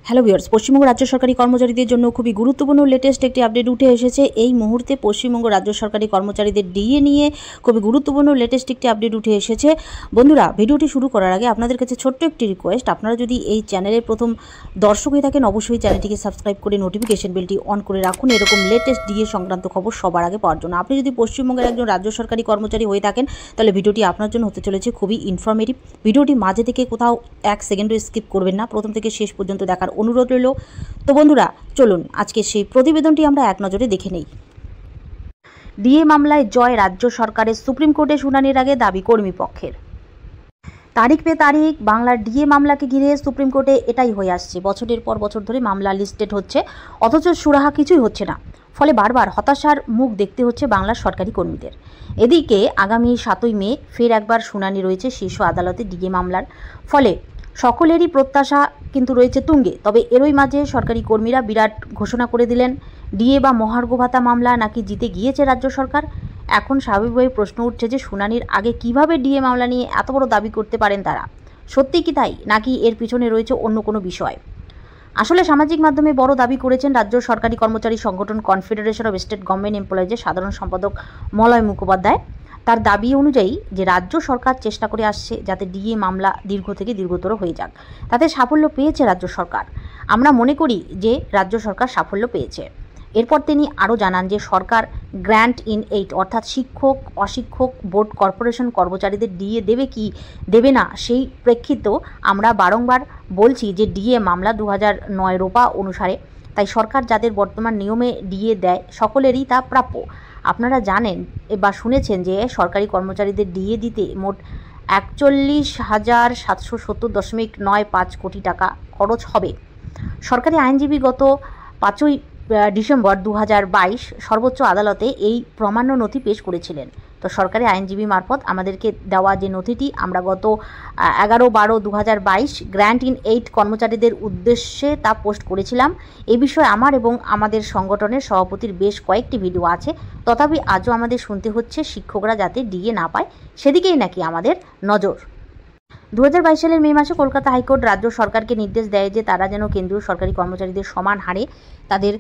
Hello viewers, Paschimbanga রাজ্য সরকারি কর্মচারীদের জন্য খুবই গুরুত্বপূর্ণ লেটেস্ট একটি আপডেট উঠে এসেছে। এই মুহূর্তে পশ্চিমবঙ্গ রাজ্য সরকারি কর্মচারীদের ডিএ নিয়ে খুবই গুরুত্বপূর্ণ লেটেস্ট একটি আপডেট উঠে এসেছে। বন্ধুরা, ভিডিওটি শুরু করার আগে আপনাদের কাছে ছোট্ট একটি রিকোয়েস্ট, আপনারা যদি এই চ্যানেলের প্রথম দর্শক হয়ে থাকেন অবশ্যই চ্যানেলটিকে সাবস্ক্রাইব করে নোটিফিকেশন বেলটি অন করে রাখুন এরকম লেটেস্ট ডিএ সংক্রান্ত খবর সবার আগে পাওয়ার জন্য। আপনি যদি পশ্চিমবঙ্গের একজন রাজ্য সরকারি কর্মচারী হয়ে থাকেন তাহলে ভিডিওটি আপনার জন্য হতে চলেছে খুবই ইনফরমেটিভ। ভিডিওটি মাঝে থেকে কোথাও এক সেকেন্ডও স্কিপ করবেন না, প্রথম থেকে শেষ পর্যন্ত দেখার অনুরোধ রইল। তো বন্ধুরা, চলুন আজকে সেই প্রতিবেদনটি আমরা এক নজরে দেখে নেই। ডিএ মামলায় জয় রাজ্য সরকারের, সুপ্রিম কোর্টে শুনানির আগে দাবি কর্মী পক্ষের। তারিখ পে তারিখ বাংলার ডিএ মামলাকে ঘিরে সুপ্রিম কোর্টে এটাই হয়ে আসছে। বছরের পর বছর ধরে মামলা লিস্টেড হচ্ছে, অথচ সুরাহা কিছুই হচ্ছে না। ফলে বারবার হতাশার মুখ দেখতে হচ্ছে বাংলার সরকারি কর্মীদের। এদিকে আগামী 7ই মে ফের একবার শুনানি রয়েছে শীর্ষ আদালতে ডিএ মামলার। ফলে সকলেরই প্রত্যাশা কিন্তু রয়েছে তুঙ্গে। তবে এরই মাঝে সরকারি কর্মীরা বিরাট ঘোষণা করে দিলেন, ডিএ বা মহার্ঘ ভাতা মামলা নাকি জিতে গিয়েছে রাজ্য সরকার। এখন স্বাভাবিকভাবে প্রশ্ন উঠছে যে শুনানির আগে কিভাবে ডিএ মামলা নিয়ে এত বড় দাবি করতে পারেন তারা। সত্যি কি তাই, নাকি এর পিছনে রয়েছে অন্য কোনো বিষয়? আসলে সামাজিক মাধ্যমে বড় দাবি করেছেন রাজ্য সরকারি কর্মচারী সংগঠন কনফেডারেশন অফ স্টেট গভর্নমেন্ট এমপ্লয়িজের সাধারণ সম্পাদক মলয় মুখোপাধ্যায়। তার দাবি অনুযায়ী যে রাজ্য সরকার চেষ্টা করে আসছে যাতে ডিএ মামলা দীর্ঘ থেকে দীর্ঘতর হয়ে যাক, তাতে সাফল্য পেয়েছে রাজ্য সরকার। আমরা মনে করি যে রাজ্য সরকার সাফল্য পেয়েছে। এরপর তিনি আরও জানান যে সরকার গ্র্যান্ট ইন এইড অর্থাৎ শিক্ষক, অশিক্ষক, বোর্ড, কর্পোরেশন কর্মচারীদের ডিএ দেবে কি দেবে না সেই প্রেক্ষিতেও আমরা বারংবার বলছি যে ডিএ মামলা 2009 রোপা অনুসারে, তাই সরকার যাদের বর্তমান নিয়মে ডিএ দেয় সকলেরই তা প্রাপ্য। আপনারা জানেন বা শুনেছেন যে সরকারি কর্মচারীদের ডিএ দিতে মোট 41,770.95 কোটি টাকা খরচ হবে। সরকারি আইনজীবী গত 5ই ডিসেম্বর 2022 সর্বোচ্চ আদালতে এই প্রমাণ্য নথি পেশ করেছিলেন। তো সরকারি আইনজীবী মারফত আমাদেরকে দেওয়া যে নথিটি আমরা গত 11/12/2022 গ্র্যান্ট ইন এইড কর্মচারীদের উদ্দেশ্যে তা পোস্ট করেছিলাম। এ বিষয়ে আমার এবং আমাদের সংগঠনের সভাপতির বেশ কয়েকটি ভিডিও আছে। তথাপি আজও আমাদের শুনতে হচ্ছে শিক্ষকরা যাতে ডিএ না পায়, সেদিকেই নাকি আমাদের নজর। 2022 সালের মে মাসে কলকাতা হাইকোর্ট রাজ্য সরকারকে নির্দেশ দেয় যে তারা যেন কেন্দ্রীয় সরকারি কর্মচারীদের সমান হারে তাদের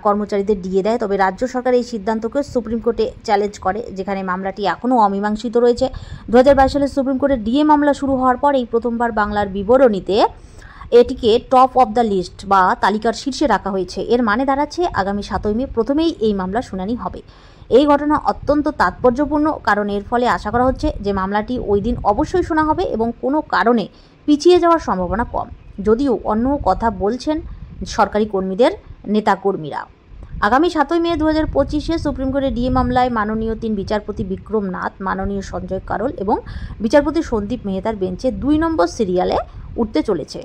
কর্মচারীদের ডিএ দেয়। তবে রাজ্য সরকার এই সিদ্ধান্তকে সুপ্রিম কোর্টে চ্যালেঞ্জ করে, যেখানে মামলাটি এখনও অমীমাংসিত রয়েছে। 2022 সালে সুপ্রিম কোর্টে ডিএ মামলা শুরু হওয়ার পর এই প্রথমবার বাংলার বিবরণীতে এটিকে টপ অফ দ্য লিস্ট বা তালিকার শীর্ষে রাখা হয়েছে। এর মানে দাঁড়াচ্ছে আগামী 7ই মে প্রথমেই এই মামলা শুনানি হবে। এই ঘটনা অত্যন্ত তাৎপর্যপূর্ণ, কারণ এর ফলে আশা করা হচ্ছে যে মামলাটি ওই দিন অবশ্যই শোনা হবে এবং কোনো কারণে পিছিয়ে যাওয়ার সম্ভাবনা কম। যদিও অন্য কথা বলছেন সরকারি কর্মীদের নেতাকর্মীরা। আগামী 7ই মে 2025 সুপ্রিম কোর্টের ডিএ মামলায় মাননীয় 3 বিচারপতি বিক্রম নাথ, মাননীয় সঞ্জয় কারোল এবং বিচারপতি সন্দীপ মেহতার বেঞ্চে 2 নম্বর সিরিয়ালে উঠতে চলেছে।